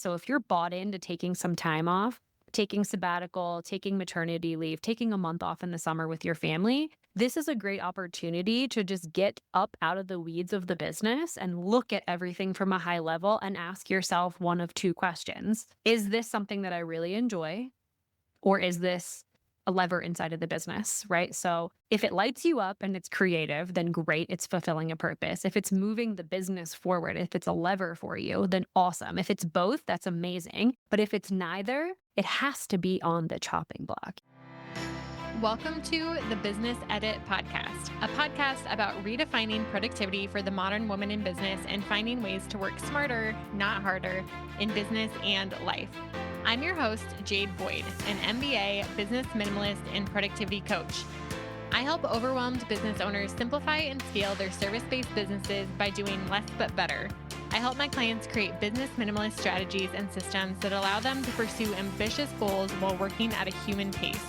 So if you're bought into taking some time off, taking sabbatical, taking maternity leave, taking a month off in the summer with your family, this is a great opportunity to just get up out of the weeds of the business and look at everything from a high level and ask yourself one of two questions. Is this something that I really enjoy? Or is this a lever inside of the business, right? So if it lights you up and it's creative, then great, it's fulfilling a purpose. If it's moving the business forward, if it's a lever for you, then awesome. If it's both, that's amazing. But if it's neither, it has to be on the chopping block. Welcome to the Business Edit Podcast, a podcast about redefining productivity for the modern woman in business and finding ways to work smarter, not harder, in business and life. I'm your host, Jade Boyd, an MBA, business minimalist, and productivity coach. I help overwhelmed business owners simplify and scale their service-based businesses by doing less but better. I help my clients create business minimalist strategies and systems that allow them to pursue ambitious goals while working at a human pace.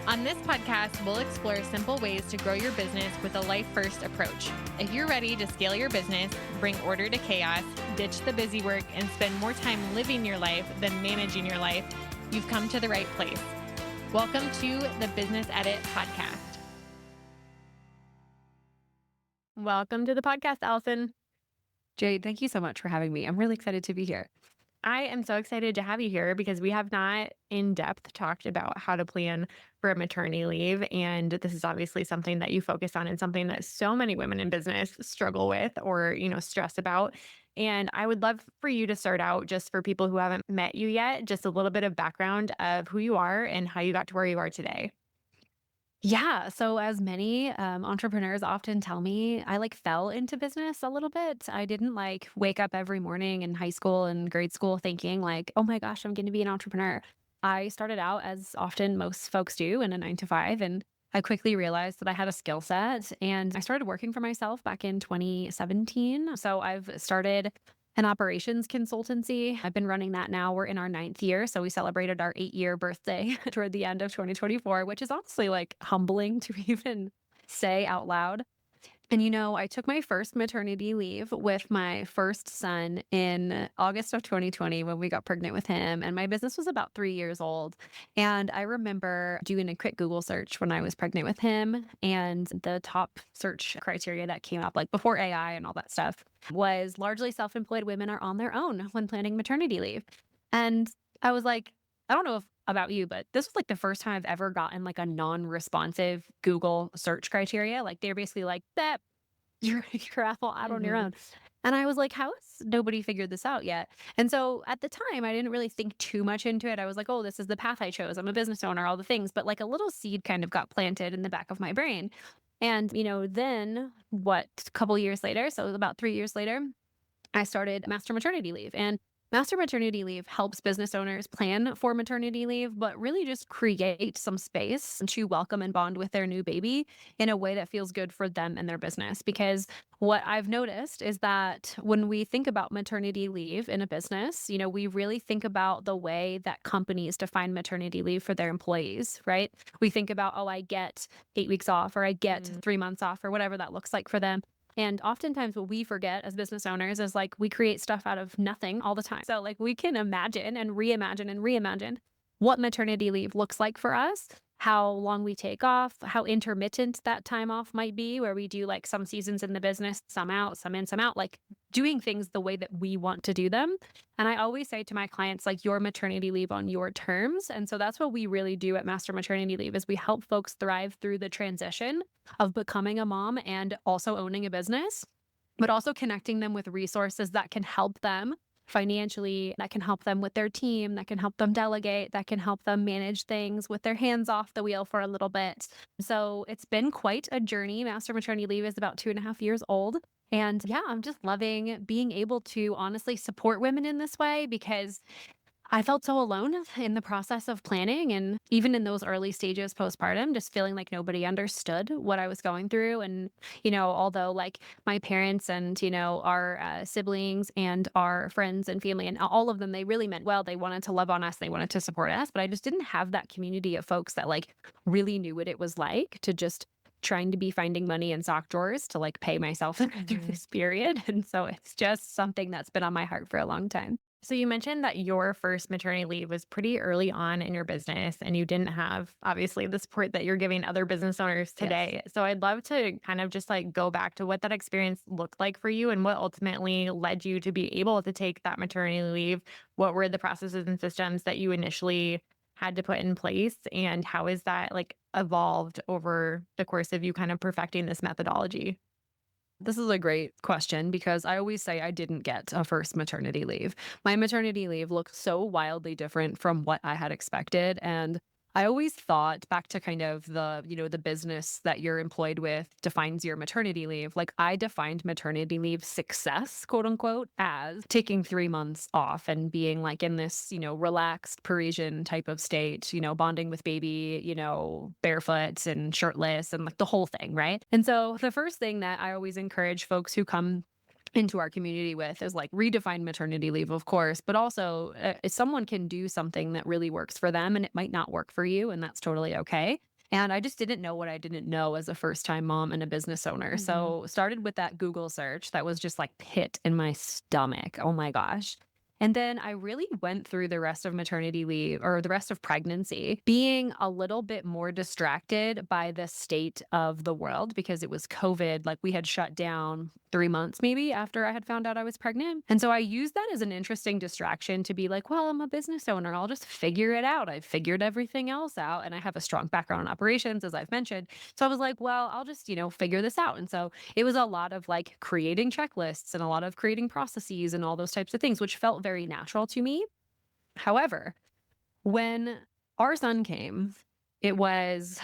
On this podcast, we'll explore simple ways to grow your business with a life-first approach. If you're ready to scale your business, bring order to chaos, ditch the busy work, and spend more time living your life than managing your life, you've come to the right place. Welcome to the Business Edit Podcast. Welcome to the podcast, Alyson. Jade, thank you so much for having me. I'm really excited to be here. I am so excited to have you here because we have not in depth talked about how to plan for a maternity leave. And this is obviously something that you focus on and something that so many women in business struggle with or, stress about. And I would love for you to start out, just for people who haven't met you yet, just a little bit of background of who you are and how you got to where you are today. Yeah. So, as many entrepreneurs often tell me, I fell into business a little bit. I didn't wake up every morning in high school and grade school thinking, oh my gosh, I'm going to be an entrepreneur. I started out, as often most folks do, in a 9 to 5. And I quickly realized that I had a skill set and I started working for myself back in 2017. So, I've started an operations consultancy. I've been running that now. We're in our 9th year. So we celebrated our 8-year birthday toward the end of 2024, which is honestly humbling to even say out loud. And I took my first maternity leave with my first son in August of 2020 when we got pregnant with him. And my business was about 3 years old. And I remember doing a quick Google search when I was pregnant with him. And the top search criteria that came up, before AI and all that stuff, was largely self employed women are on their own when planning maternity leave. And I was like, I don't know if about you, but this was the first time I've ever gotten a non-responsive Google search criteria. They're basically that you're all out on your Mhm. own. And I was like, how has nobody figured this out yet? And so at the time, I didn't really think too much into it. I was like, oh, this is the path I chose. I'm a business owner, all the things. But a little seed kind of got planted in the back of my brain. And, then a couple years later, so about 3 years later, I started Master Maternity Leave. And Master Maternity Leave helps business owners plan for maternity leave, but really just create some space to welcome and bond with their new baby in a way that feels good for them and their business. Because what I've noticed is that when we think about maternity leave in a business, we really think about the way that companies define maternity leave for their employees, right? We think about, oh, I get 8 weeks off or I get Mhm. 3 months off or whatever that looks like for them. And oftentimes what we forget as business owners is we create stuff out of nothing all the time. So we can imagine and reimagine what maternity leave looks like for us, how long we take off, how intermittent that time off might be, where we do some seasons in the business, some out, some in, some out, doing things the way that we want to do them. And I always say to my clients, your maternity leave on your terms. And so that's what we really do at Master Maternity Leave is we help folks thrive through the transition of becoming a mom and also owning a business, but also connecting them with resources that can help them financially, that can help them with their team, that can help them delegate, that can help them manage things with their hands off the wheel for a little bit. So it's been quite a journey. Master Maternity Leave is about 2.5 years old. And yeah, I'm just loving being able to honestly support women in this way because I felt so alone in the process of planning and even in those early stages postpartum, just feeling like nobody understood what I was going through. And, although my parents and, our siblings and our friends and family and all of them, they really meant well. They wanted to love on us, they wanted to support us, but I just didn't have that community of folks that really knew what it was like to just trying to be finding money in sock drawers to pay myself through Mhm. this period. And so it's just something that's been on my heart for a long time. So you mentioned that your first maternity leave was pretty early on in your business and you didn't have obviously the support that you're giving other business owners Yes. today. So I'd love to kind of just like go back to what that experience looked like for you and what ultimately led you to be able to take that maternity leave. What were the processes and systems that you initially had to put in place and how is that like evolved over the course of you kind of perfecting this methodology? This is a great question because I always say I didn't get a first maternity leave. My maternity leave looked so wildly different from what I had expected. And I always thought back to kind of the business that you're employed with defines your maternity leave. Like I defined maternity leave success, quote unquote, as taking 3 months off and being like in this, relaxed Parisian type of state, bonding with baby, barefoot and shirtless and like the whole thing, right? And so the first thing that I always encourage folks who come into our community with is like redefine maternity leave, of course, but also if someone can do something that really works for them and it might not work for you, and that's totally okay. And I just didn't know what I didn't know as a first time mom and a business owner. Hmm. So started with that Google search that was just like pit in my stomach. Oh my gosh. And then I really went through the rest of maternity leave or the rest of pregnancy being a little bit more distracted by the state of the world because it was COVID. Like we had shut down 3 months maybe after I had found out I was pregnant. And so I used that as an interesting distraction to be like, well, I'm a business owner. I'll just figure it out. I've figured everything else out. And I have a strong background in operations, as I've mentioned. So I was like, well, I'll just, figure this out. And so it was a lot of like creating checklists and a lot of creating processes and all those types of things, which felt very natural to me. However, when our son came, it was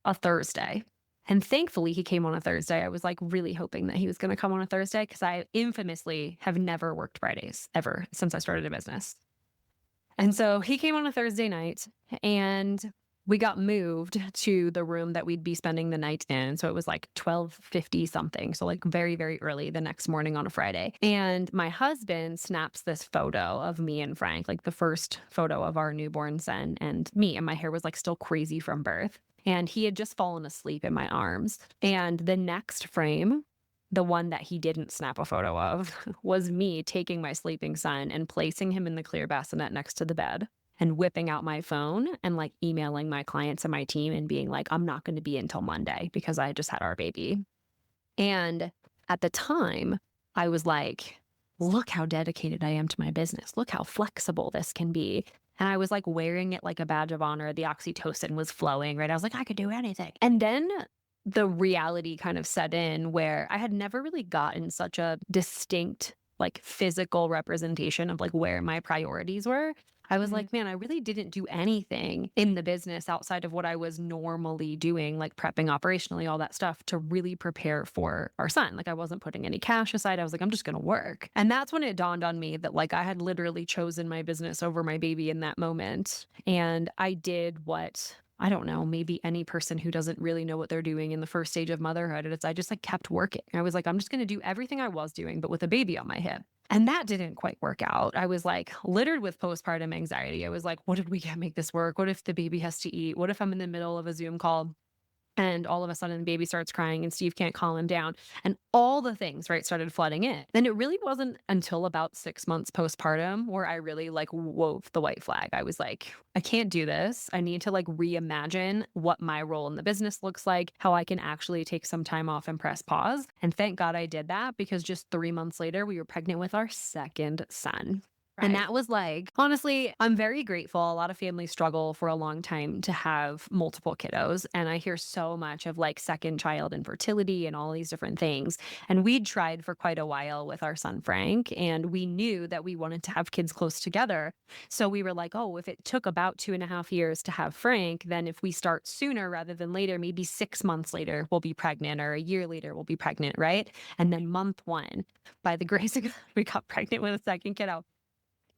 a Thursday. And thankfully, he came on a Thursday. I was like really hoping that he was going to come on a Thursday because I infamously have never worked Fridays ever since I started a business. And so he came on a Thursday night and we got moved to the room that we'd be spending the night in. So it was like 12:50 something. So like very, very early the next morning on a Friday. And my husband snaps this photo of me and Frank, like the first photo of our newborn son and me. And my hair was like still crazy from birth. And he had just fallen asleep in my arms. And the next frame, the one that he didn't snap a photo of, was me taking my sleeping son and placing him in the clear bassinet next to the bed and whipping out my phone and like emailing my clients and my team and being like, I'm not going to be until Monday because I just had our baby. And at the time, I was like, look how dedicated I am to my business. Look how flexible this can be. And I was like wearing it like a badge of honor. The oxytocin was flowing, right? I was like, I could do anything. And then the reality kind of set in where I had never really gotten such a distinct, like physical representation of like where my priorities were. I was Hmm. like, man, I really didn't do anything in the business outside of what I was normally doing, like prepping operationally, all that stuff to really prepare for our son. Like I wasn't putting any cash aside. I was like, I'm just going to work. And that's when it dawned on me that like I had literally chosen my business over my baby in that moment. And I did what I don't know, maybe any person who doesn't really know what they're doing in the first stage of motherhood. And it's I just like kept working. I was like, I'm just going to do everything I was doing, but with a baby on my hip. And that didn't quite work out. I was like littered with postpartum anxiety. I was like, what if we can't make this work? What if the baby has to eat? What if I'm in the middle of a Zoom call and all of a sudden the baby starts crying and Steve can't calm him down and all the things, right, started flooding in. Then it really wasn't until about 6 months postpartum where I really like wove the white flag. I was like, I can't do this. I need to like reimagine what my role in the business looks like, how I can actually take some time off and press pause. And thank God I did that because just 3 months later, we were pregnant with our second son. And Right. that was like, honestly, I'm very grateful. A lot of families struggle for a long time to have multiple kiddos. And I hear so much of like second child infertility and all these different things. And we'd tried for quite a while with our son, Frank, and we knew that we wanted to have kids close together. So we were like, oh, if it took about 2.5 years to have Frank, then if we start sooner rather than later, maybe 6 months later, we'll be pregnant, or a year later, we'll be pregnant, right? And then month one, by the grace of God, we got pregnant with a second kiddo.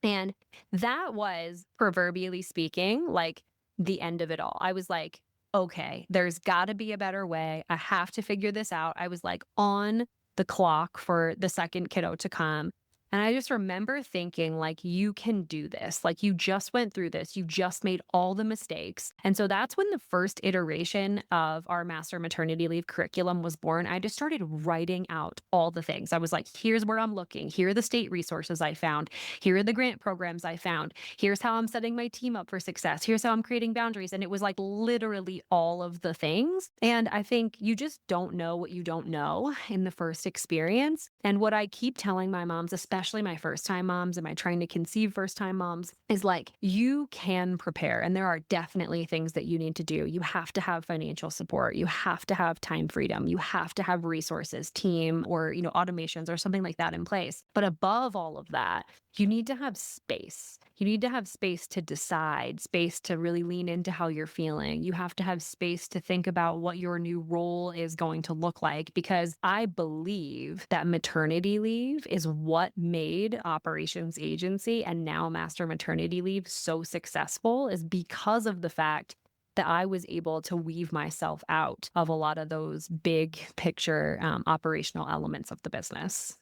And that was, proverbially speaking, like the end of it all. I was like, okay, there's got to be a better way. I have to figure this out. I was like on the clock for the second kiddo to come. And I just remember thinking, like, you can do this. Like, you just went through this. You just made all the mistakes. And so that's when the first iteration of our master maternity leave curriculum was born. I just started writing out all the things. I was like, here's where I'm looking. Here are the state resources I found. Here are the grant programs I found. Here's how I'm setting my team up for success. Here's how I'm creating boundaries. And it was like literally all of the things. And I think you just don't know what you don't know in the first experience. And what I keep telling my moms, especially my first time moms and my trying to conceive first time moms, is like, you can prepare. And there are definitely things that you need to do. You have to have financial support. You have to have time freedom. You have to have resources, team, or, automations or something like that in place. But above all of that, you need to have space. You need to have space to decide, space to really lean into how you're feeling. You have to have space to think about what your new role is going to look like, because I believe that maternity leave is what made Operations Agency and now Master Maternity Leave so successful, is because of the fact that I was able to weave myself out of a lot of those big picture operational elements of the business.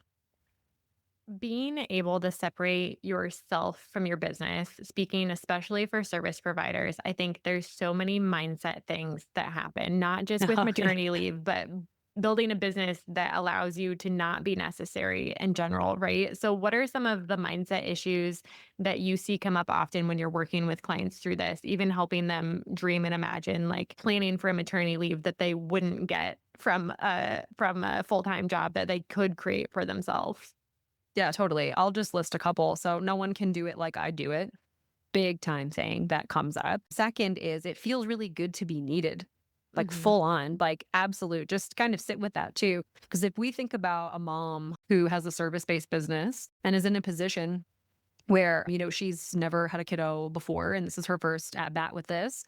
Being able to separate yourself from your business, speaking especially for service providers, I think there's so many mindset things that happen, not just with Oh, yeah. maternity leave, but building a business that allows you to not be necessary in general, right? So, what are some of the mindset issues that you see come up often when you're working with clients through this, even helping them dream and imagine, like planning for a maternity leave that they wouldn't get from a full-time job that they could create for themselves? Yeah, totally. I'll just list a couple. So no one can do it like I do it. Big time thing that comes up. Second is it feels really good to be needed. Like Mhm. full on, like absolute. Just kind of sit with that too. Because if we think about a mom who has a service-based business and is in a position where, she's never had a kiddo before and this is her first at bat with this,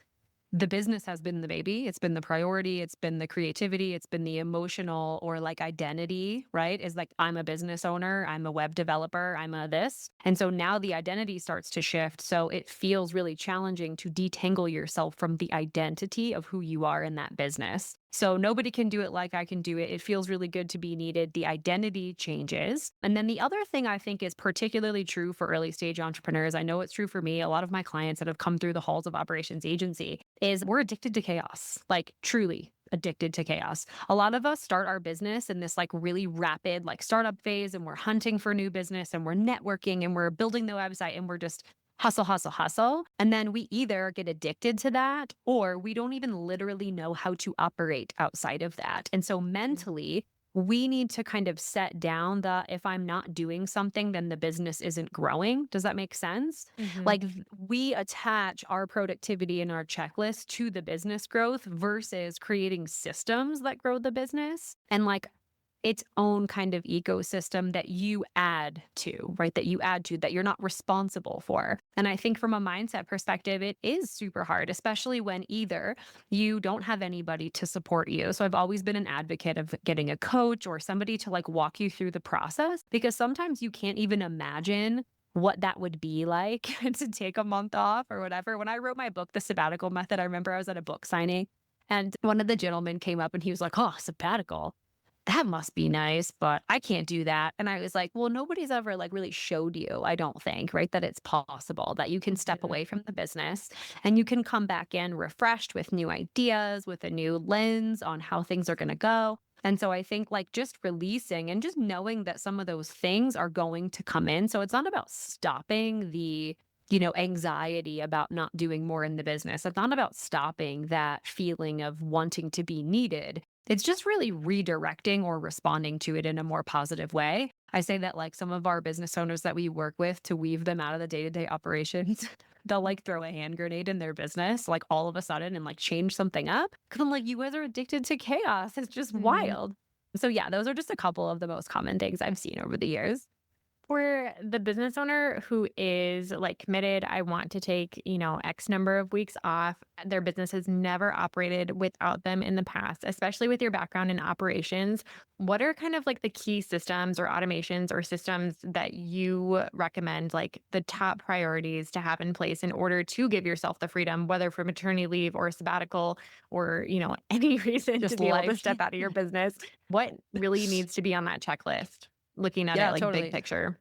the business has been the baby. It's been the priority. It's been the creativity. It's been the emotional or like identity, right? Is like, I'm a business owner. I'm a web developer. I'm a this. And so now the identity starts to shift. So it feels really challenging to detangle yourself from the identity of who you are in that business. So nobody can do it like I can do it. It feels really good to be needed. The identity changes. And then the other thing I think is particularly true for early stage entrepreneurs, I know it's true for me, a lot of my clients that have come through the halls of Operations Agency, is we're addicted to chaos, like truly addicted to chaos. A lot of us start our business in this like really rapid like startup phase, and we're hunting for new business and we're networking and we're building the website and we're just hustle, hustle, hustle. And then we either get addicted to that or we don't even literally know how to operate outside of that. And so mentally, we need to kind of set down the, if I'm not doing something, then the business isn't growing. Does that make sense? Mhm. Like we attach our productivity and our checklist to the business growth versus creating systems that grow the business. And like its own kind of ecosystem that you add to, right? That you add to, that you're not responsible for. And I think from a mindset perspective, it is super hard, especially when either you don't have anybody to support you. So I've always been an advocate of getting a coach or somebody to like walk you through the process, because sometimes you can't even imagine what that would be like to take a month off or whatever. When I wrote my book, The Sabbatical Method, I remember I was at a book signing and one of the gentlemen came up and he was like, "Oh, sabbatical, that must be nice, but I can't do that." And I was like, well, nobody's ever like really showed you, I don't think, right? That it's possible that you can step Mhm. away from the business and you can come back in refreshed with new ideas, with a new lens on how things are going to go. And so I think like just releasing and just knowing that some of those things are going to come in. So it's not about stopping the anxiety about not doing more in the business. It's not about stopping that feeling of wanting to be needed. It's just really redirecting or responding to it in a more positive way. I say that like some of our business owners that we work with to weave them out of the day-to-day operations, they'll like throw a hand grenade in their business, like all of a sudden and like change something up. Cause I'm like, you guys are addicted to chaos. It's just Mhm. wild. So yeah, those are just a couple of the most common things I've seen over the years. For the business owner who is like committed, I want to take, X number of weeks off. Their business has never operated without them in the past, especially with your background in operations. What are kind of like the key systems or automations or systems that you recommend, like the top priorities to have in place in order to give yourself the freedom, whether for maternity leave or sabbatical or, any reason to Just be able to life. step out of your business? What really needs to be on that checklist? Looking at it Yeah, like big totally. picture.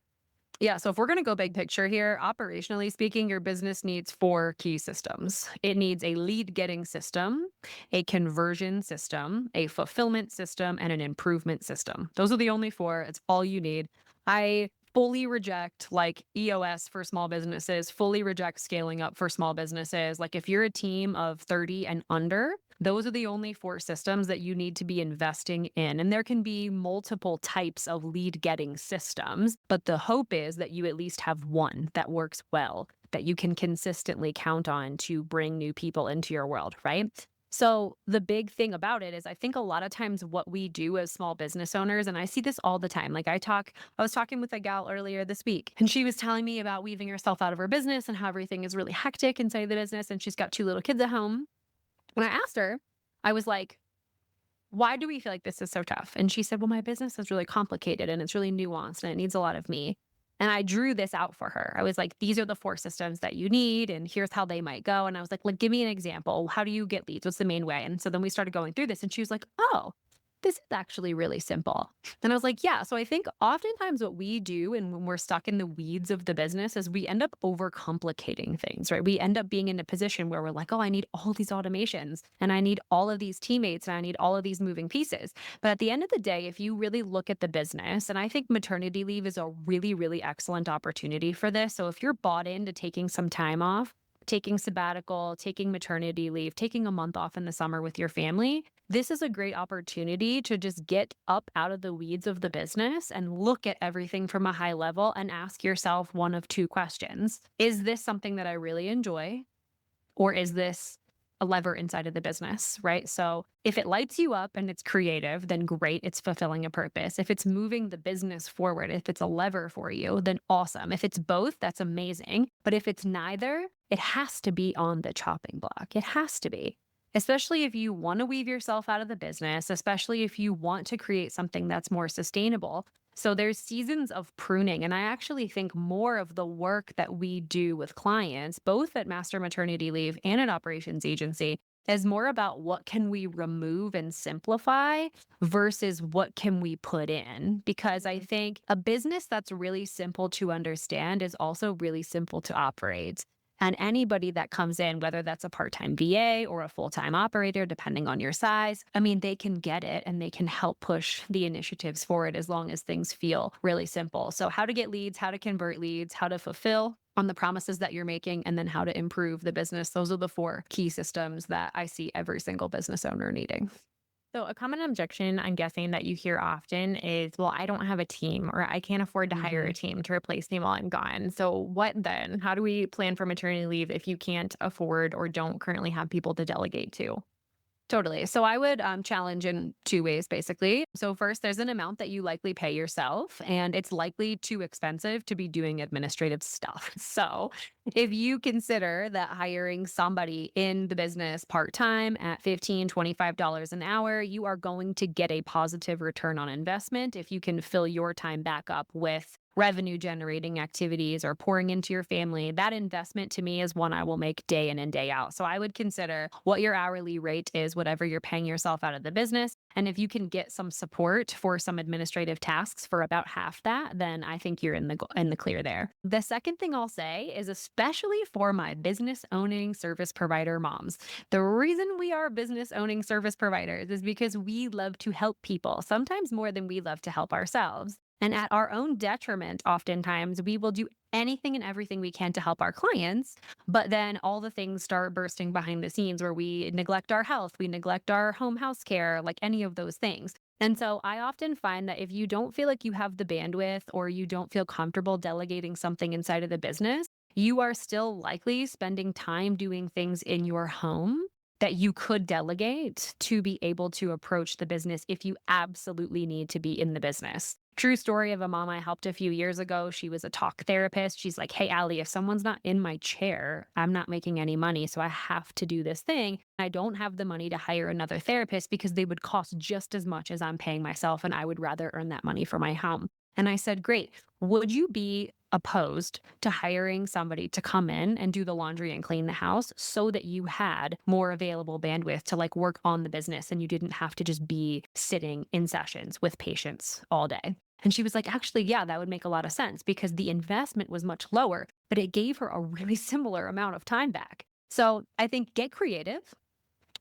Yeah, so if we're going to go big picture here, operationally speaking, your business needs four key systems. It needs a lead getting system, a conversion system, a fulfillment system, and an improvement system. Those are the only four. It's all you need. I fully reject like EOS for small businesses, fully reject scaling up for small businesses. Like if you're a team of 30 and under, those are the only four systems that you need to be investing in. And there can be multiple types of lead getting systems, but the hope is that you at least have one that works well, that you can consistently count on to bring new people into your world, right? So, the big thing about it is I think a lot of times what we do as small business owners, and I see this all the time. I was talking with a gal earlier this week, and she was telling me about weaving herself out of her business and how everything is really hectic inside the business. And she's got two little kids at home. When I asked her, I was like, why do we feel like this is so tough? And she said, well, my business is really complicated and it's really nuanced and it needs a lot of me. And I drew this out for her. I was like, these are the four systems that you need, and here's how they might go. And I was like, give me an example. How do you get leads? What's the main way? And so then we started going through this, and she was like, oh, this is actually really simple. And I was like, yeah. So I think oftentimes what we do and when we're stuck in the weeds of the business is we end up overcomplicating things, right? We end up being in a position where we're like, oh, I need all these automations and I need all of these teammates and I need all of these moving pieces. But at the end of the day, if you really look at the business, and I think maternity leave is a really, really excellent opportunity for this. So if you're bought into taking some time off, taking sabbatical, taking maternity leave, taking a month off in the summer with your family, this is a great opportunity to just get up out of the weeds of the business and look at everything from a high level and ask yourself one of two questions. Is this something that I really enjoy? Or is this a lever inside of the business, right? So if it lights you up and it's creative, then great, it's fulfilling a purpose. If it's moving the business forward, if it's a lever for you, then awesome. If it's both, that's amazing. But if it's neither, it has to be on the chopping block. It has to be. Especially if you want to weave yourself out of the business, especially if you want to create something that's more sustainable. So there's seasons of pruning. And I actually think more of the work that we do with clients, both at Master Maternity Leave and at Operations Agency, is more about what can we remove and simplify versus what can we put in. Because I think a business that's really simple to understand is also really simple to operate. And anybody that comes in, whether that's a part time VA or a full time operator, depending on your size, I mean, they can get it and they can help push the initiatives forward as long as things feel really simple. So, how to get leads, how to convert leads, how to fulfill on the promises that you're making, and then how to improve the business. Those are the four key systems that I see every single business owner needing. So, a common objection I'm guessing that you hear often is, well, I don't have a team or I can't afford to hire a Mhm. team to replace me while I'm gone. So, what then? How do we plan for maternity leave if you can't afford or don't currently have people to delegate to? Totally. So I would challenge in two ways, basically. So, first, there's an amount that you likely pay yourself, and it's likely too expensive to be doing administrative stuff. So, if you consider that hiring somebody in the business part time at $15, $25 an hour, you are going to get a positive return on investment if you can fill your time back up with revenue generating activities or pouring into your family. That investment to me is one I will make day in and day out. So I would consider what your hourly rate is, whatever you're paying yourself out of the business. And if you can get some support for some administrative tasks for about half that, then I think you're in the clear there. The second thing I'll say is especially for my business owning service provider moms. The reason we are business owning service providers is because we love to help people, sometimes more than we love to help ourselves. And at our own detriment, oftentimes, we will do anything and everything we can to help our clients. But then all the things start bursting behind the scenes where we neglect our health, we neglect our home health care, like any of those things. And so I often find that if you don't feel like you have the bandwidth or you don't feel comfortable delegating something inside of the business, you are still likely spending time doing things in your home that you could delegate to be able to approach the business if you absolutely need to be in the business. True story of a mom I helped a few years ago. She was a talk therapist. She's like, hey, Allie, if someone's not in my chair, I'm not making any money. So I have to do this thing. I don't have the money to hire another therapist because they would cost just as much as I'm paying myself. And I would rather earn that money for my home. And I said, great. Would you be opposed to hiring somebody to come in and do the laundry and clean the house so that you had more available bandwidth to like work on the business and you didn't have to just be sitting in sessions with patients all day? And she was like, actually, yeah, that would make a lot of sense because the investment was much lower, but it gave her a really similar amount of time back. So I think get creative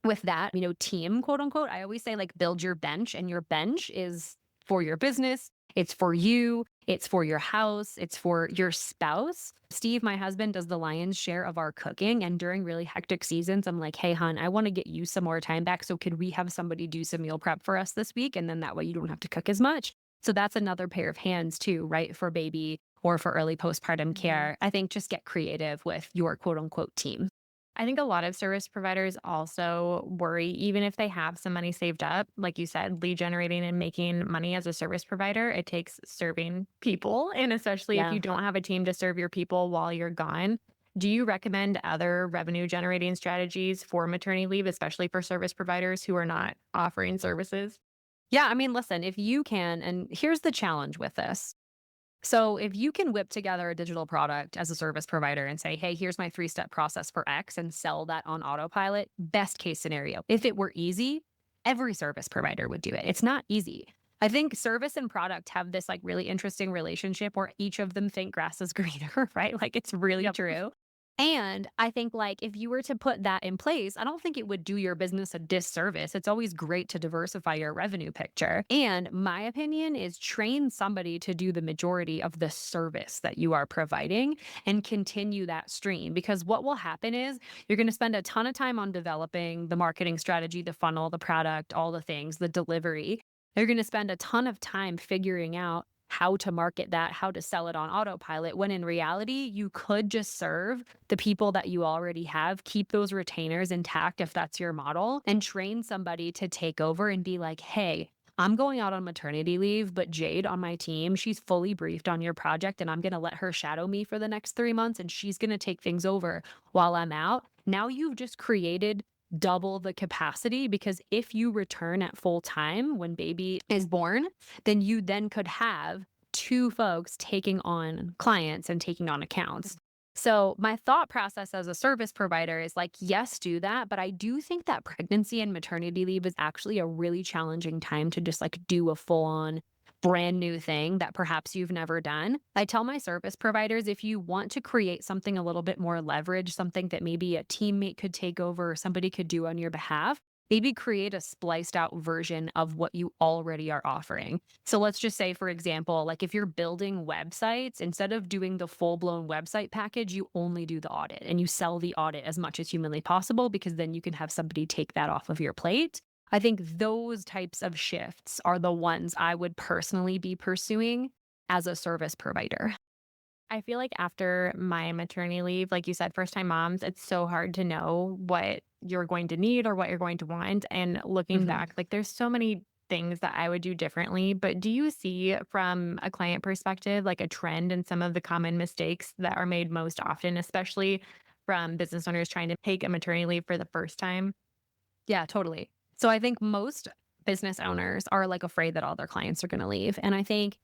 with that, team, quote unquote. I always say, like, build your bench, and your bench is for your business, it's for you, it's for your house, it's for your spouse. Steve, my husband, does the lion's share of our cooking. And during really hectic seasons, I'm like, hey, hon, I want to get you some more time back. So could we have somebody do some meal prep for us this week? And then that way you don't have to cook as much. So that's another pair of hands, too, right? For baby or for early postpartum Mhm. care. I think just get creative with your quote unquote team. I think a lot of service providers also worry, even if they have some money saved up, like you said, lead generating and making money as a service provider, it takes serving people. And especially if Yeah. you don't have a team to serve your people while you're gone. Do you recommend other revenue generating strategies for maternity leave, especially for service providers who are not offering services? Yeah, I mean, listen, if you can, and here's the challenge with this. So, if you can whip together a digital product as a service provider and say, hey, here's my 3 step process for X and sell that on autopilot, best case scenario. If it were easy, every service provider would do it. It's not easy. I think service and product have this like really interesting relationship where each of them think grass is greener, right? Like it's really Yep. true. And I think, like, if you were to put that in place, I don't think it would do your business a disservice. It's always great to diversify your revenue picture. And my opinion is train somebody to do the majority of the service that you are providing and continue that stream. Because what will happen is you're going to spend a ton of time on developing the marketing strategy, the funnel, the product, all the things, the delivery. You're going to spend a ton of time figuring out how to market that, how to sell it on autopilot, when in reality, you could just serve the people that you already have, keep those retainers intact if that's your model, and train somebody to take over and be like, hey, I'm going out on maternity leave, but Jade on my team, she's fully briefed on your project, and I'm going to let her shadow me for the next 3 months, and she's going to take things over while I'm out. Now you've just created double the capacity because if you return at full time when baby is born, then you then could have two folks taking on clients and taking on accounts. So my thought process as a service provider is like, yes, do that. But I do think that pregnancy and maternity leave is actually a really challenging time to just like do a full on brand new thing that perhaps you've never done. I tell my service providers, if you want to create something a little bit more leverage, something that maybe a teammate could take over or somebody could do on your behalf, maybe create a spliced out version of what you already are offering. So let's just say, for example, like if you're building websites, instead of doing the full blown website package, you only do the audit and you sell the audit as much as humanly possible because then you can have somebody take that off of your plate. I think those types of shifts are the ones I would personally be pursuing as a service provider. I feel like after my maternity leave, like you said, first time moms, it's so hard to know what you're going to need or what you're going to want. And looking Mhm. back, like there's so many things that I would do differently. But do you see from a client perspective, like a trend in some of the common mistakes that are made most often, especially from business owners trying to take a maternity leave for the first time? Yeah, totally. So I think most business owners are like afraid that all their clients are going to leave. And I think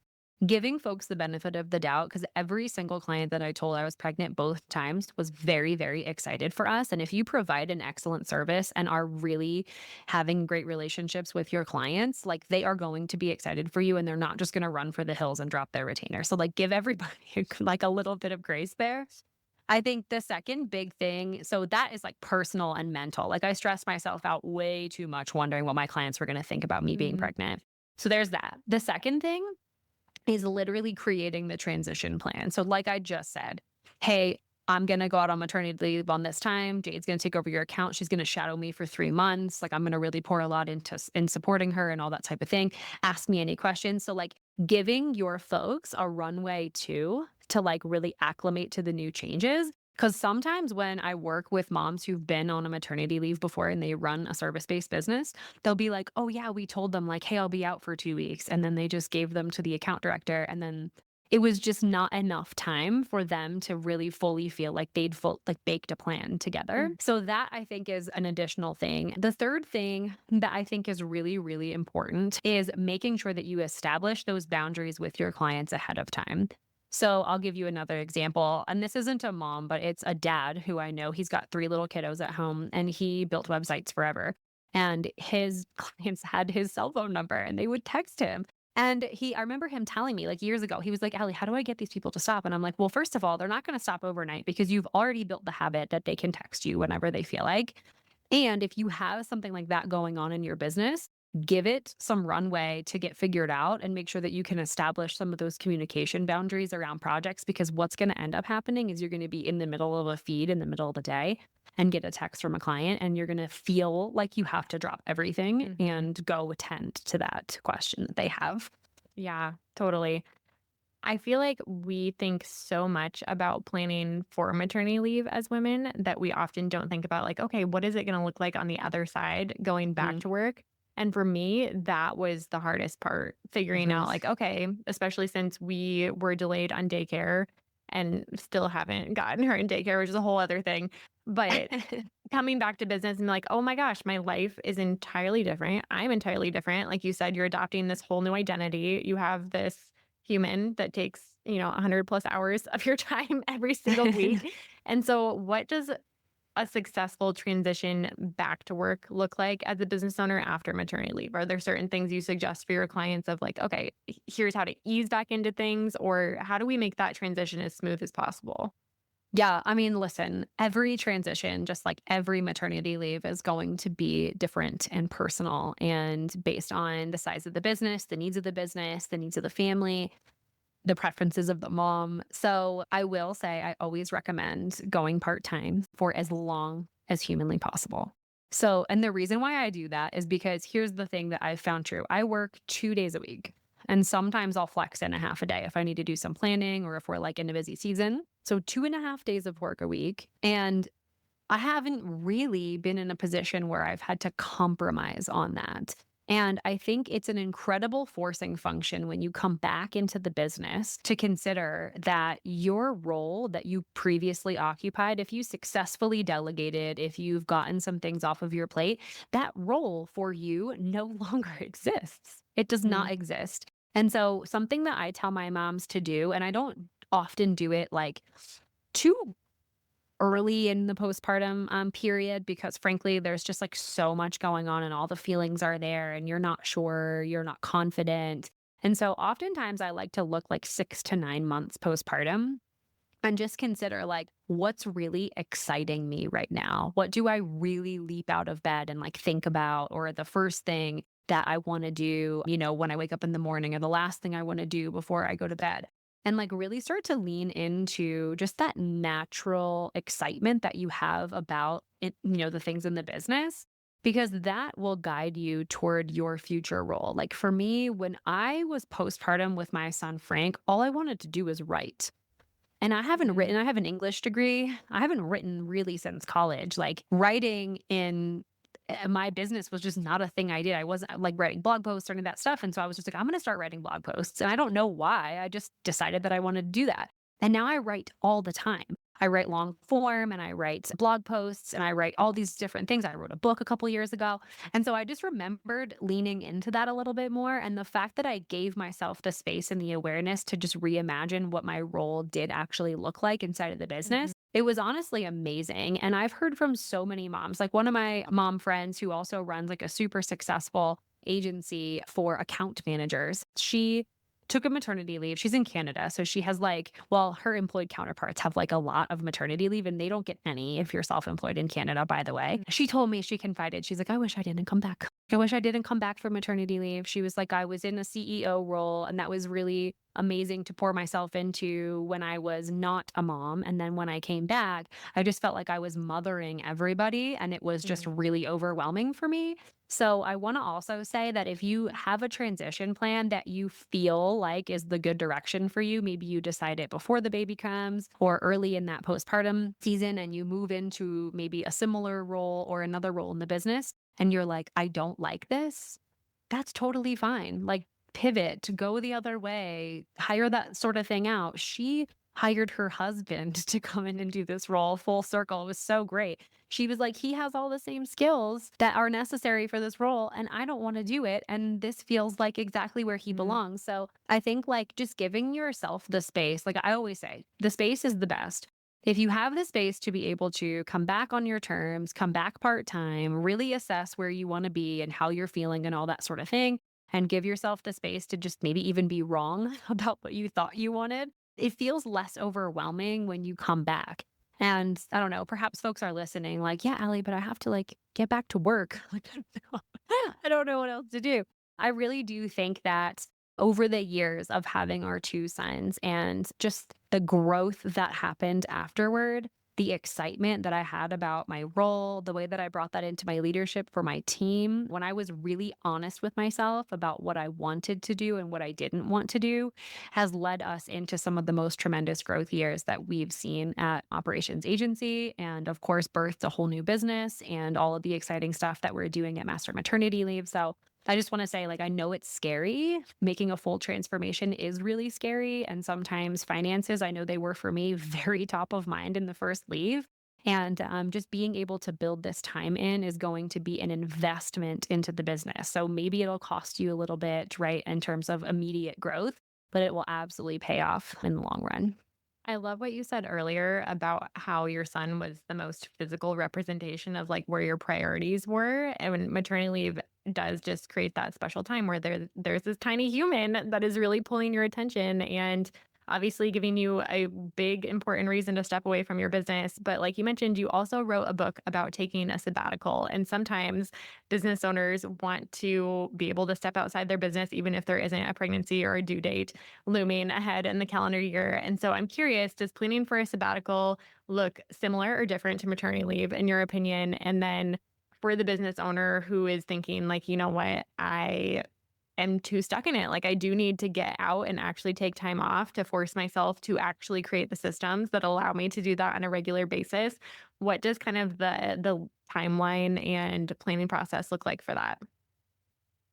giving folks the benefit of the doubt, because every single client that I told I was pregnant both times was very, very excited for us. And if you provide an excellent service and are really having great relationships with your clients, like they are going to be excited for you and they're not just going to run for the hills and drop their retainer. So like give everybody like a little bit of grace there. I think the second big thing, so that is like personal and mental. Like I stressed myself out way too much wondering what my clients were going to think about me being Mhm. pregnant. So there's that. The second thing is literally creating the transition plan. So like I just said, hey, I'm going to go out on maternity leave on this time. Jade's going to take over your account. She's going to shadow me for 3 months. Like I'm going to really pour a lot into in supporting her and all that type of thing. Ask me any questions. So like giving your folks a runway too to like really acclimate to the new changes. Because sometimes when I work with moms who've been on a maternity leave before and they run a service based business, they'll be like, "Oh yeah, we told them like, hey, I'll be out for 2 weeks." And then they just gave them to the account director and then it was just not enough time for them to really fully feel like they'd baked a plan together. Mm. So that I think is an additional thing. The third thing that I think is really, really important is making sure that you establish those boundaries with your clients ahead of time. So I'll give you another example. And this isn't a mom, but it's a dad who I know. He's got 3 little kiddos at home and he built websites forever. And his clients had his cell phone number and they would text him. And I remember him telling me like years ago, he was like, "Allie, how do I get these people to stop?" And I'm like, "Well, first of all, they're not going to stop overnight because you've already built the habit that they can text you whenever they feel like. And if you have something like that going on in your business, give it some runway to get figured out and make sure that you can establish some of those communication boundaries around projects because what's going to end up happening is you're going to be in the middle of a feed in the middle of the day and get a text from a client and you're going to feel like you have to drop everything Mhm. and go attend to that question that they have. Yeah, totally. I feel like we think so much about planning for maternity leave as women that we often don't think about, like, okay, what is it going to look like on the other side going back Mhm. to work? And for me, that was the hardest part, figuring Mhm. out, like, okay, especially since we were delayed on daycare and still haven't gotten her in daycare, which is a whole other thing. But coming back to business and like, oh my gosh, my life is entirely different. I'm entirely different. Like you said, you're adopting this whole new identity. You have this human that takes, 100 plus hours of your time every single week. And so, what does a successful transition back to work look like as a business owner after maternity leave? Are there certain things you suggest for your clients of like, okay, here's how to ease back into things, or how do we make that transition as smooth as possible? Yeah, I mean, listen, every transition, just like every maternity leave, is going to be different and personal and based on the size of the business, the needs of the business, the needs of the family, the preferences of the mom. So I will say I always recommend going part time for as long as humanly possible. So, and the reason why I do that is because here's the thing that I've found true. I work 2 days a week. And sometimes I'll flex in a half a day if I need to do some planning or if we're like in a busy season. So 2.5 days of work a week. And I haven't really been in a position where I've had to compromise on that. And I think it's an incredible forcing function when you come back into the business to consider that your role that you previously occupied, if you successfully delegated, if you've gotten some things off of your plate, that role for you no longer exists. It does Mhm. not exist. And so, something that I tell my moms to do, and I don't often do it like too early in the postpartum, period because frankly, there's just, like, so much going on and all the feelings are there and you're not sure, you're not confident. And so oftentimes I like to look, like, 6 to 9 months postpartum and just consider, like, what's really exciting me right now? What do I really leap out of bed and, like, think about? Or the first thing that I wanna do, when I wake up in the morning or the last thing I wanna do before I go to bed? And, like, really start to lean into just that natural excitement that you have about it, the things in the business, because that will guide you toward your future role. Like, for me, when I was postpartum with my son Frank, all I wanted to do was write. And Mhm. I have an English degree. I haven't written really since college. Like, writing in my business was just not a thing I did. I wasn't like writing blog posts or any of that stuff. And so I was just like, I'm going to start writing blog posts. And I don't know why. I just decided that I wanted to do that. And now I write all the time. I write long form and I write blog posts and I write all these different things. I wrote a book a couple years ago. And so I just remembered leaning into that a little bit more. And the fact that I gave myself the space and the awareness to just reimagine what my role did actually look like inside of the Mhm. business, it was honestly amazing. And I've heard from so many moms, like one of my mom friends who also runs like a super successful agency for account managers. She took a maternity leave. She's in Canada. So she has like, well, her employed counterparts have like a lot of maternity leave and they don't get any if you're self employed in Canada, by the way. Mhm. She told me, she confided, she's like, I wish I didn't come back. I wish I didn't come back from maternity leave. She was like, I was in a CEO role and that was really amazing to pour myself into when I was not a mom. And then when I came back, I just felt like I was mothering everybody and it was just Mhm. really overwhelming for me. So I want to also say that if you have a transition plan that you feel like is the good direction for you, maybe you decide it before the baby comes or early in that postpartum season and you move into maybe a similar role or another role in the business and you're like, I don't like this, that's totally fine. Like, pivot, go the other way, hire that sort of thing out. She hired her husband to come in and do this role full circle. It was so great. She was like, he has all the same skills that are necessary for this role, and I don't want to do it. And this feels like exactly where he Mhm. belongs. So I think like just giving yourself the space, like I always say, the space is the best. If you have the space to be able to come back on your terms, come back part time, really assess where you want to be and how you're feeling and all that sort of thing, and give yourself the space to just maybe even be wrong about what you thought you wanted, it feels less overwhelming when you come back. And I don't know, perhaps folks are listening like, yeah, Allie, but I have to like get back to work. Like, I don't know. I don't know what else to do. I really do think that over the years of having our two sons and just the growth that happened afterward, the excitement that I had about my role, the way that I brought that into my leadership for my team, when I was really honest with myself about what I wanted to do and what I didn't want to do, has led us into some of the most tremendous growth years that we've seen at Operations Agency. And of course, birthed a whole new business and all of the exciting stuff that we're doing at Master Maternity Leave. So I just want to say, like, I know it's scary. Making a full transformation is really scary. And sometimes finances, I know they were for me very top of mind in the first leave. And just being able to build this time in is going to be an investment into the business. So maybe it'll cost you a little bit, right, in terms of immediate growth, but it will absolutely pay off in the long run. I love what you said earlier about how your son was the most physical representation of like where your priorities were. And when maternity leave does just create that special time where there's this tiny human that is really pulling your attention and obviously giving you a big important reason to step away from your business. But like you mentioned, you also wrote a book about taking a sabbatical. And sometimes business owners want to be able to step outside their business, even if there isn't a pregnancy or a due date looming ahead in the calendar year. And so I'm curious, does planning for a sabbatical look similar or different to maternity leave in your opinion? And then for the business owner who is thinking like, you know what, I am too stuck in it. Like I do need to get out and actually take time off to force myself to actually create the systems that allow me to do that on a regular basis. What does kind of the timeline and planning process look like for that?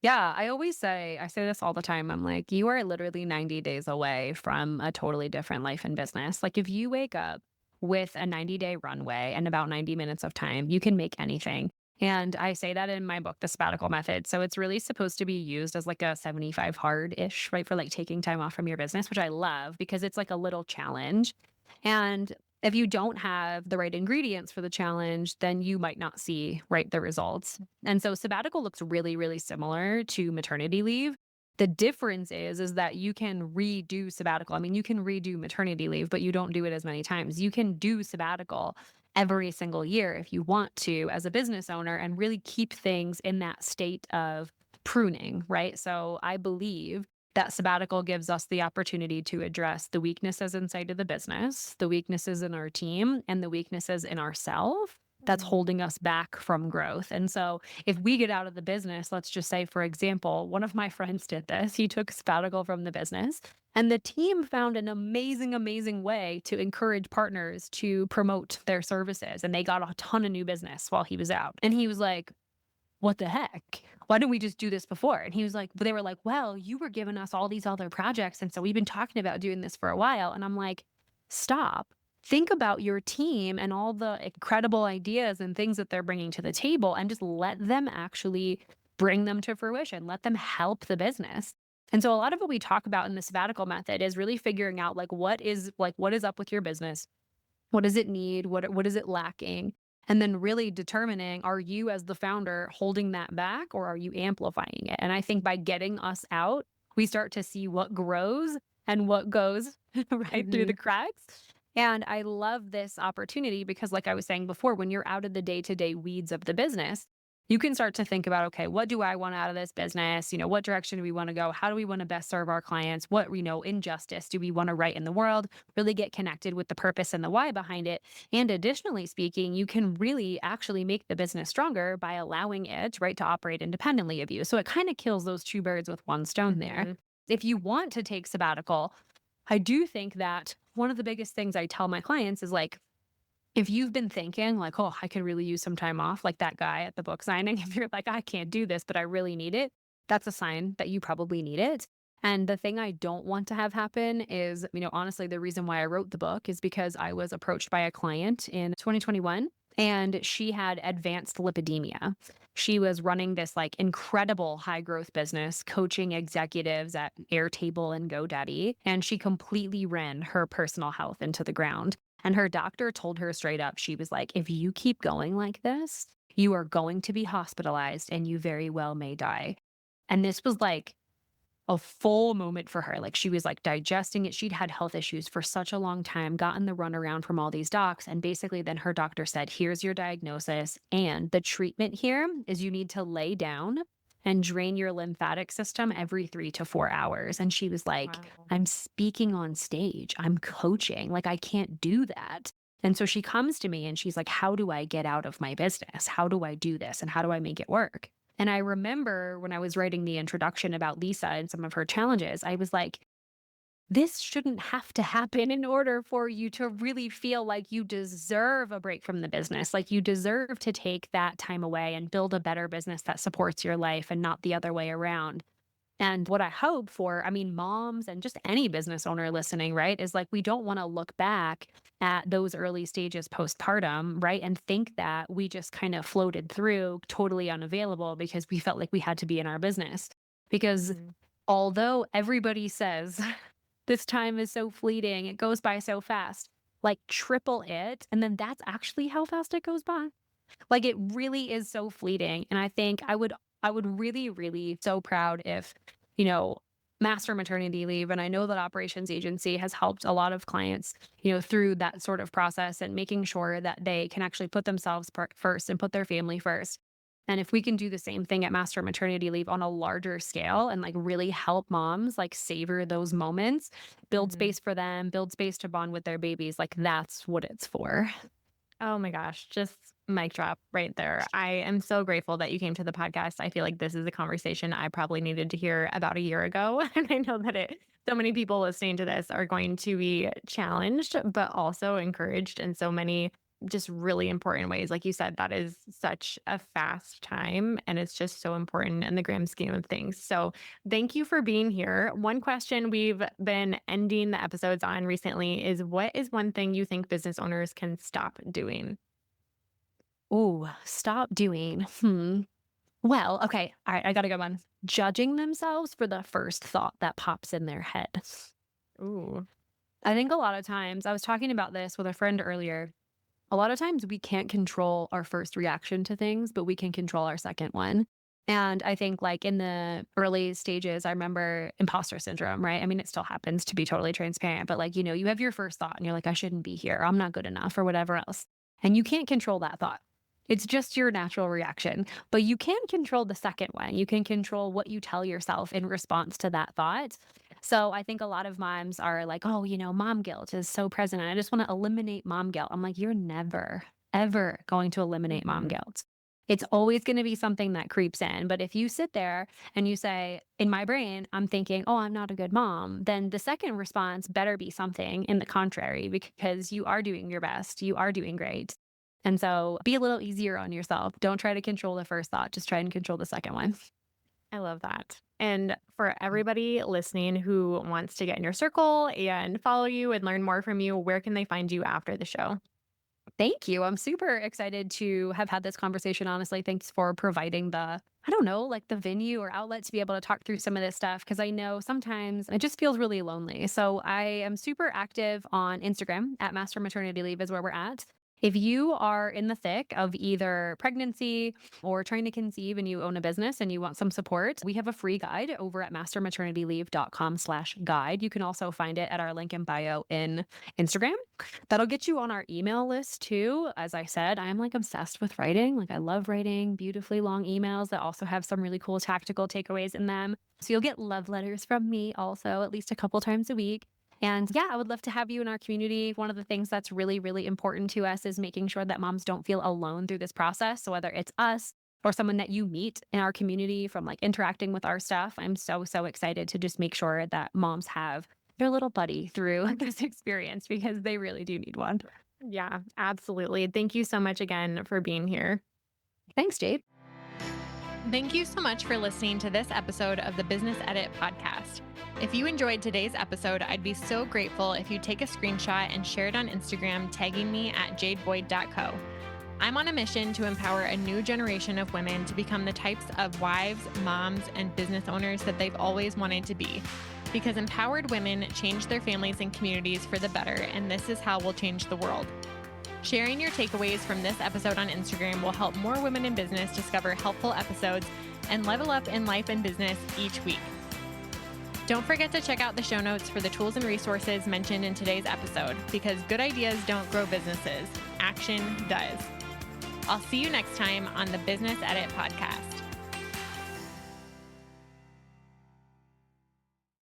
Yeah, I say this all the time. I'm like, you are literally 90 days away from a totally different life and business. Like, if you wake up with a 90-day runway and about 90 minutes of time, you can make anything. And I say that in my book, The Sabbatical Method. So it's really supposed to be used as like a 75 hard ish, right? For like taking time off from your business, which I love because it's like a little challenge. And if you don't have the right ingredients for the challenge, then you might not see, right, the results. And so sabbatical looks really, really similar to maternity leave. The difference is that you can redo sabbatical. I mean, you can redo maternity leave, but you don't do it as many times. You can do sabbatical every single year if you want to as a business owner and really keep things in that state of pruning, right? So I believe that sabbatical gives us the opportunity to address the weaknesses inside of the business, the weaknesses in our team, and the weaknesses in ourselves that's Mhm. holding us back from growth. And so, if we get out of the business, let's just say, for example, one of my friends did this. He took a sabbatical from the business, and the team found an amazing, amazing way to encourage partners to promote their services. And they got a ton of new business while he was out. And he was like, what the heck? Why didn't we just do this before? And he was like, they were like, well, you were giving us all these other projects. And so we've been talking about doing this for a while. And I'm like, stop. Think about your team and all the incredible ideas and things that they're bringing to the table and just let them actually bring them to fruition. Let them help the business. And so a lot of what we talk about in the sabbatical method is really figuring out what is up with your business? What does it need? What is it lacking? And then really determining, are you as the founder holding that back or are you amplifying it? And I think by getting us out, we start to see what grows and what goes right through the Mhm. cracks. And I love this opportunity because, like I was saying before, when you're out of the day to day weeds of the business, you can start to think about, okay, what do I want out of this business? What direction do we want to go? How do we want to best serve our clients? What, injustice do we want to right in the world? Really get connected with the purpose and the why behind it. And additionally speaking, you can really actually make the business stronger by allowing it, right, to operate independently of you. So it kind of kills those two birds with one stone there. Mhm. If you want to take sabbatical, I do think that one of the biggest things I tell my clients is like, if you've been thinking like, oh, I could really use some time off, like that guy at the book signing, if you're like, I can't do this, but I really need it, that's a sign that you probably need it. And the thing I don't want to have happen is, honestly, the reason why I wrote the book is because I was approached by a client in 2021 and she had advanced lipidemia. She was running this like incredible high growth business, coaching executives at Airtable and GoDaddy. And she completely ran her personal health into the ground. And her doctor told her straight up, she was like, if you keep going like this, you are going to be hospitalized and you very well may die. And this was like a full moment for her. Like she was like digesting it. She'd had health issues for such a long time, gotten the runaround from all these docs. And basically, then her doctor said, here's your diagnosis. And the treatment here is you need to lay down and drain your lymphatic system every 3 to 4 hours. And she was like, Wow. I'm speaking on stage, I'm coaching. Like, I can't do that. And so she comes to me and she's like, how do I get out of my business? How do I do this? And how do I make it work? And I remember when I was writing the introduction about Lisa and some of her challenges, I was like, this shouldn't have to happen in order for you to really feel like you deserve a break from the business. Like you deserve to take that time away and build a better business that supports your life and not the other way around. And what I hope for, I mean, moms and just any business owner listening, right, is like we don't want to look back at those early stages postpartum, right, and think that we just kind of floated through totally unavailable because we felt like we had to be in our business. Because Mhm. although everybody says this time is so fleeting, it goes by so fast, like triple it, and then that's actually how fast it goes by. Like, it really is so fleeting, and I would really, really so proud if, you know, master maternity leave, and I know that operations agency has helped a lot of clients, through that sort of process and making sure that they can actually put themselves first and put their family first. And if we can do the same thing at master maternity leave on a larger scale and, like, really help moms, like, savor those moments, build Mhm. space for them, build space to bond with their babies, like, that's what it's for. Oh my gosh, just mic drop right there. I am so grateful that you came to the podcast. I feel like this is a conversation I probably needed to hear about a year ago. And I know that so many people listening to this are going to be challenged, but also encouraged in so many just really important ways. Like you said, that is such a fast time and it's just so important in the grand scheme of things. So thank you for being here. One question we've been ending the episodes on recently is what is one thing you think business owners can stop doing? Ooh, stop doing. Well, okay. All right. I got a good one. Judging themselves for the first thought that pops in their head. Ooh. I think a lot of times, I was talking about this with a friend earlier. A lot of times we can't control our first reaction to things, but we can control our second one. And I think, like, in the early stages, I remember imposter syndrome, right? I mean, it still happens, to be totally transparent, but like, you have your first thought and you're like, I shouldn't be here. I'm not good enough or whatever else. And you can't control that thought. It's just your natural reaction, but you can control the second one. You can control what you tell yourself in response to that thought. So I think a lot of moms are like, oh, mom guilt is so present. And I just want to eliminate mom guilt. I'm like, you're never, ever going to eliminate mom Mhm. guilt. It's always going to be something that creeps in. But if you sit there and you say, in my brain, I'm thinking, oh, I'm not a good mom, then the second response better be something in the contrary because you are doing your best. You are doing great. And so be a little easier on yourself. Don't try to control the first thought, just try and control the second one. I love that. And for everybody listening who wants to get in your circle and follow you and learn more from you, where can they find you after the show? Thank you. I'm super excited to have had this conversation, honestly. Thanks for providing I don't know, like the venue or outlet to be able to talk through some of this stuff because I know sometimes it just feels really lonely. So I am super active on Instagram at Master Maternity Leave is where we're at. If you are in the thick of either pregnancy or trying to conceive and you own a business and you want some support, we have a free guide over at mastermaternityleave.com/guide. You can also find it at our link in bio in Instagram. That'll get you on our email list too. As I said, I'm like obsessed with writing. Like, I love writing beautifully long emails that also have some really cool tactical takeaways in them. So you'll get love letters from me also at least a couple times a week. And yeah, I would love to have you in our community. One of the things that's really, really important to us is making sure that moms don't feel alone through this process. So whether it's us or someone that you meet in our community from like interacting with our stuff, I'm so, so excited to just make sure that moms have their little buddy through this experience because they really do need one. Yeah, absolutely. Thank you so much again for being here. Thanks, Jade. Thank you so much for listening to this episode of the Business Edit podcast. If you enjoyed today's episode, I'd be so grateful if you take a screenshot and share it on Instagram, tagging me at jadeboyd.co. I'm on a mission to empower a new generation of women to become the types of wives, moms, and business owners that they've always wanted to be. Because empowered women change their families and communities for the better, and this is how we'll change the world. Sharing your takeaways from this episode on Instagram will help more women in business discover helpful episodes and level up in life and business each week. Don't forget to check out the show notes for the tools and resources mentioned in today's episode, because good ideas don't grow businesses. Action does. I'll see you next time on the Business Edit Podcast.